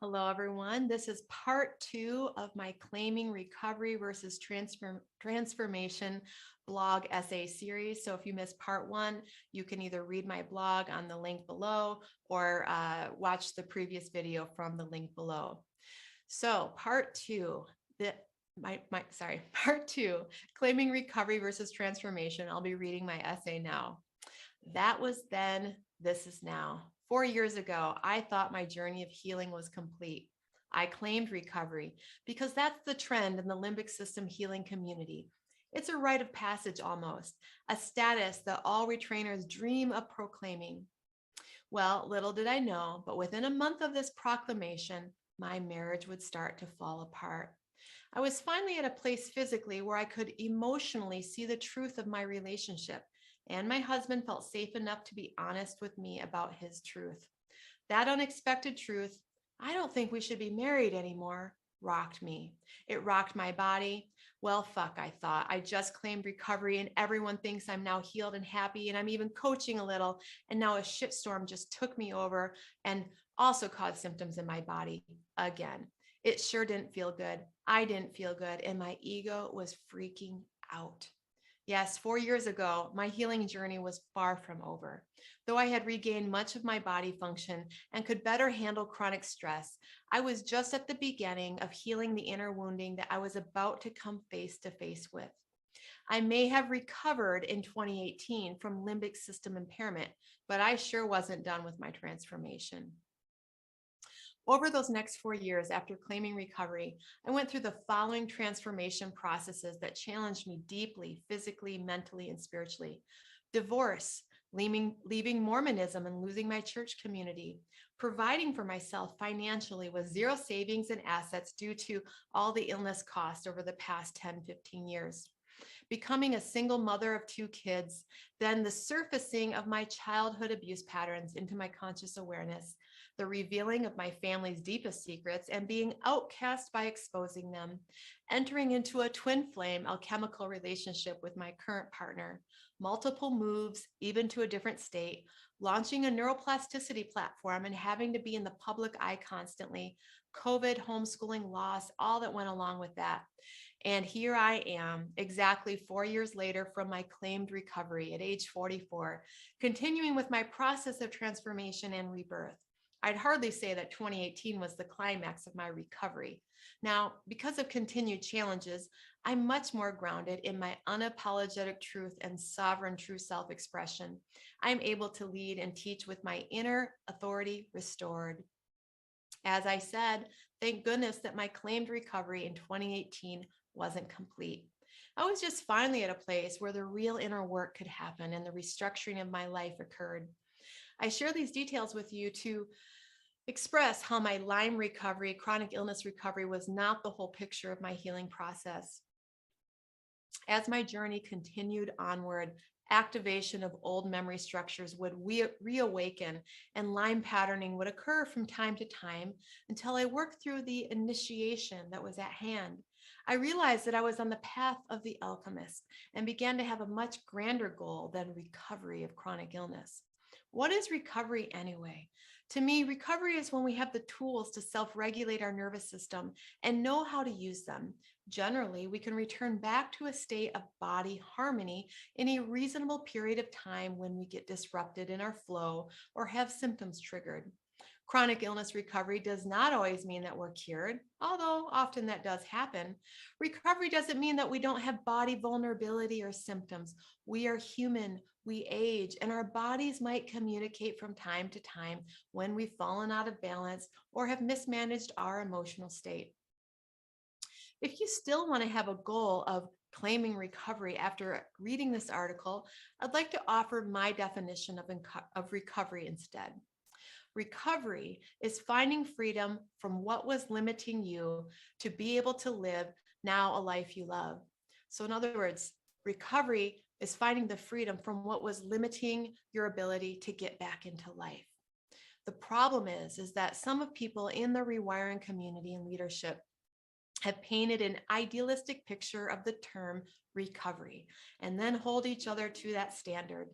Hello, everyone. This is part 2 of my Claiming Recovery versus Transformation blog essay series. So if you missed part 1, you can either read my blog on the link below or watch the previous video from the link below. So part 2, part 2, Claiming Recovery versus Transformation. I'll be reading my essay now. That was then, this is now. 4 years ago, I thought my journey of healing was complete. I claimed recovery because that's the trend in the limbic system healing community. It's a rite of passage almost, a status that all retrainers dream of proclaiming. Well, little did I know, but within a month of this proclamation, my marriage would start to fall apart. I was finally at a place physically where I could emotionally see the truth of my relationship, and my husband felt safe enough to be honest with me about his truth. That unexpected truth, I don't think we should be married anymore, rocked me. It rocked my body. Well, fuck, I thought. I just claimed recovery and everyone thinks I'm now healed and happy and I'm even coaching a little. And now a shitstorm just took me over and also caused symptoms in my body again. It sure didn't feel good. I didn't feel good. And my ego was freaking out. Yes, 4 years ago, my healing journey was far from over. Though I had regained much of my body function and could better handle chronic stress, I was just at the beginning of healing the inner wounding that I was about to come face to face with. I may have recovered in 2018 from limbic system impairment, but I sure wasn't done with my transformation. Over those next 4 years after claiming recovery, I went through the following transformation processes that challenged me deeply, physically, mentally, and spiritually. Divorce, leaving Mormonism and losing my church community, providing for myself financially with zero savings and assets due to all the illness cost over the past 10, 15 years. Becoming a single mother of 2 kids, then the surfacing of my childhood abuse patterns into my conscious awareness, the revealing of my family's deepest secrets and being outcast by exposing them, entering into a twin flame alchemical relationship with my current partner, multiple moves, even to a different state, launching a neuroplasticity platform and having to be in the public eye constantly, COVID, homeschooling, loss, all that went along with that. And here I am, exactly 4 years later from my claimed recovery at age 44, continuing with my process of transformation and rebirth. I'd hardly say that 2018 was the climax of my recovery. Now, because of continued challenges, I'm much more grounded in my unapologetic truth and sovereign true self-expression. I'm able to lead and teach with my inner authority restored. As I said, thank goodness that my claimed recovery in 2018 wasn't complete. I was just finally at a place where the real inner work could happen and the restructuring of my life occurred. I share these details with you to express how my Lyme recovery, chronic illness recovery, was not the whole picture of my healing process. As my journey continued onward, activation of old memory structures would reawaken and Lyme patterning would occur from time to time until I worked through the initiation that was at hand. I realized that I was on the path of the alchemist and began to have a much grander goal than recovery of chronic illness. What is recovery anyway? To me, recovery is when we have the tools to self-regulate our nervous system and know how to use them. Generally, we can return back to a state of body harmony in a reasonable period of time when we get disrupted in our flow or have symptoms triggered. Chronic illness recovery does not always mean that we're cured, although often that does happen. Recovery doesn't mean that we don't have body vulnerability or symptoms. We are human, we age, and our bodies might communicate from time to time when we've fallen out of balance or have mismanaged our emotional state. If you still want to have a goal of claiming recovery after reading this article, I'd like to offer my definition of recovery instead. Recovery is finding freedom from what was limiting you to be able to live now a life you love. So in other words, recovery is finding the freedom from what was limiting your ability to get back into life. The problem is that some of people in the rewiring community and leadership have painted an idealistic picture of the term recovery and then hold each other to that standard.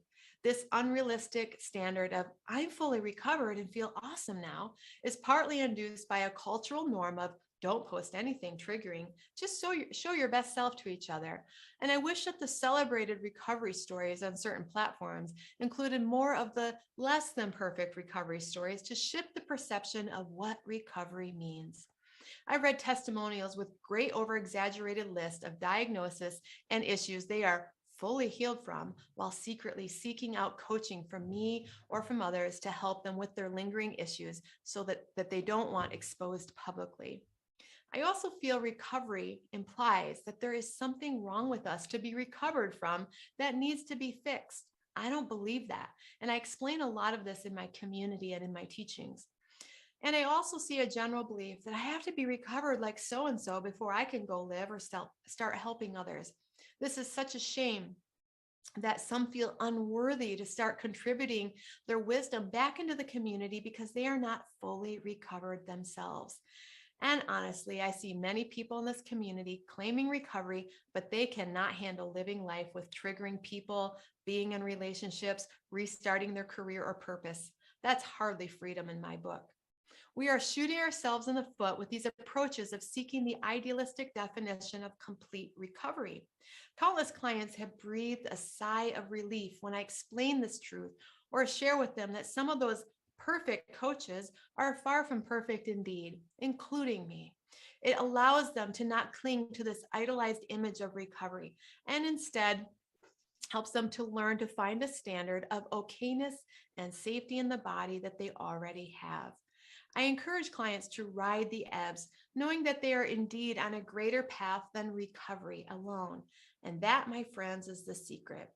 This unrealistic standard of I'm fully recovered and feel awesome now is partly induced by a cultural norm of don't post anything triggering, just show your best self to each other. And I wish that the celebrated recovery stories on certain platforms included more of the less than perfect recovery stories to shift the perception of what recovery means. I've read testimonials with great over-exaggerated lists of diagnosis and issues they are fully healed from while secretly seeking out coaching from me or from others to help them with their lingering issues so that they don't want exposed publicly. I also feel recovery implies that there is something wrong with us to be recovered from that needs to be fixed. I don't believe that. And I explain a lot of this in my community and in my teachings. And I also see a general belief that I have to be recovered like so and so before I can go live or start helping others. This is such a shame that some feel unworthy to start contributing their wisdom back into the community because they are not fully recovered themselves. And honestly, I see many people in this community claiming recovery, but they cannot handle living life with triggering people, being in relationships, restarting their career or purpose. That's hardly freedom in my book. We are shooting ourselves in the foot with these approaches of seeking the idealistic definition of complete recovery. Countless clients have breathed a sigh of relief when I explain this truth or share with them that some of those perfect coaches are far from perfect indeed, including me. It allows them to not cling to this idolized image of recovery and instead helps them to learn to find a standard of okayness and safety in the body that they already have. I encourage clients to ride the ebbs, knowing that they are indeed on a greater path than recovery alone. And that, my friends, is the secret.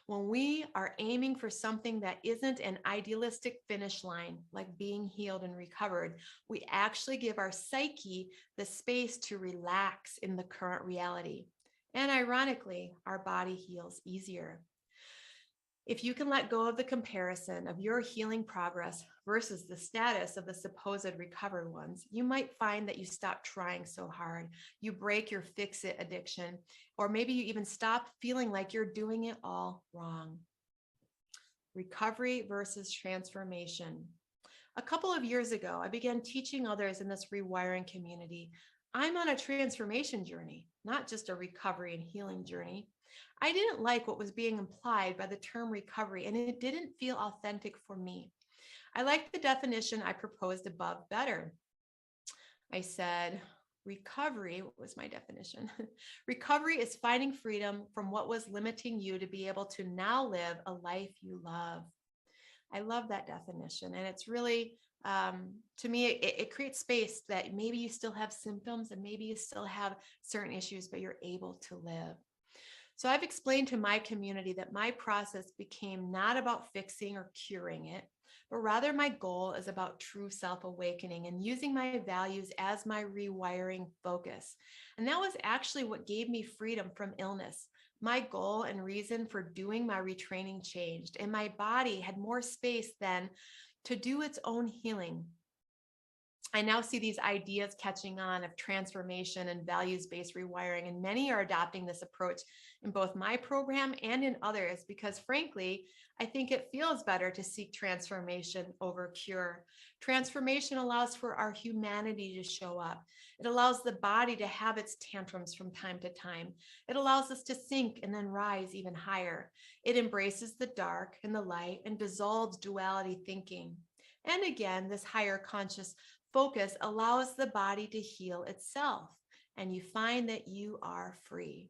When we are aiming for something that isn't an idealistic finish line, like being healed and recovered, we actually give our psyche the space to relax in the current reality. And ironically, our body heals easier. If you can let go of the comparison of your healing progress versus the status of the supposed recovered ones, you might find that you stop trying so hard. You break your fix-it addiction, or maybe you even stop feeling like you're doing it all wrong. Recovery versus transformation. A couple of years ago, I began teaching others in this rewiring community. I'm on a transformation journey, not just a recovery and healing journey. I didn't like what was being implied by the term recovery, and it didn't feel authentic for me. I liked the definition I proposed above better. I said, recovery, what was my definition? Recovery is finding freedom from what was limiting you to be able to now live a life you love. I love that definition. And it's really, to me, it creates space that maybe you still have symptoms and maybe you still have certain issues, but you're able to live. So I've explained to my community that my process became not about fixing or curing it, but rather my goal is about true self-awakening and using my values as my rewiring focus. And that was actually what gave me freedom from illness. My goal and reason for doing my retraining changed, and my body had more space then to do its own healing. I now see these ideas catching on of transformation and values-based rewiring, and many are adopting this approach in both my program and in others because, frankly, I think it feels better to seek transformation over cure. Transformation allows for our humanity to show up. It allows the body to have its tantrums from time to time. It allows us to sink and then rise even higher. It embraces the dark and the light and dissolves duality thinking. And again, this higher conscious focus allows the body to heal itself, and you find that you are free.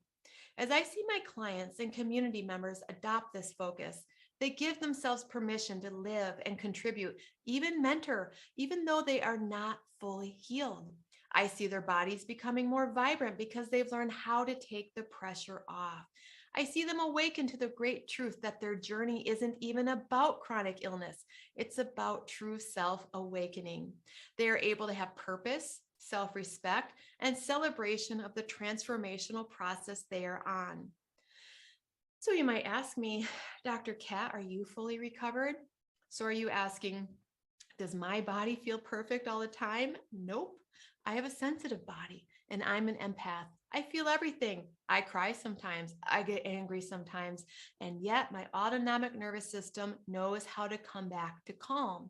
As I see my clients and community members adopt this focus, they give themselves permission to live and contribute, even mentor, even though they are not fully healed. I see their bodies becoming more vibrant because they've learned how to take the pressure off. I see them awaken to the great truth that their journey isn't even about chronic illness. It's about true self-awakening. They are able to have purpose, self-respect, and celebration of the transformational process they are on. So you might ask me, Dr. Kat, are you fully recovered? So are you asking, Does my body feel perfect all the time? Nope. I have a sensitive body and I'm an empath. I feel everything. I cry sometimes. I get angry sometimes. And yet my autonomic nervous system knows how to come back to calm.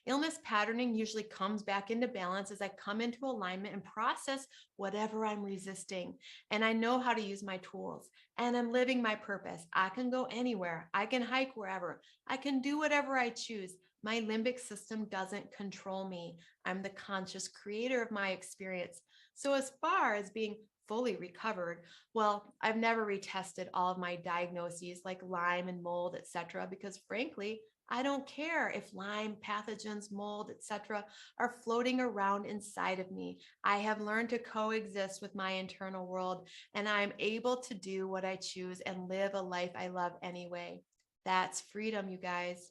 Illness patterning usually comes back into balance as I come into alignment and process whatever I'm resisting. And I know how to use my tools and I'm living my purpose. I can go anywhere. I can hike wherever. I can do whatever I choose. My limbic system doesn't control me. I'm the conscious creator of my experience. So as far as being fully recovered, well, I've never retested all of my diagnoses like Lyme and mold, etc., because frankly, I don't care if Lyme, pathogens, mold, etc., are floating around inside of me. I have learned to coexist with my internal world, and I'm able to do what I choose and live a life I love anyway. That's freedom, you guys.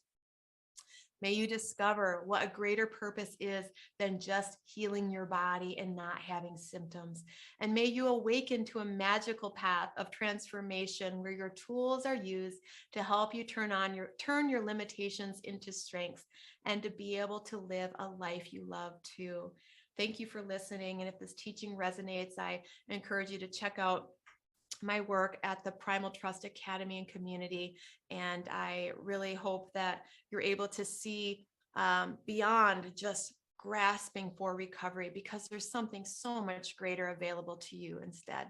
May you discover what a greater purpose is than just healing your body and not having symptoms. And may you awaken to a magical path of transformation where your tools are used to help you turn your limitations into strengths and to be able to live a life you love too. Thank you for listening. And if this teaching resonates, I encourage you to check out my work at the Primal Trust Academy and Community. And I really hope that you're able to see beyond just grasping for recovery, because there's something so much greater available to you instead.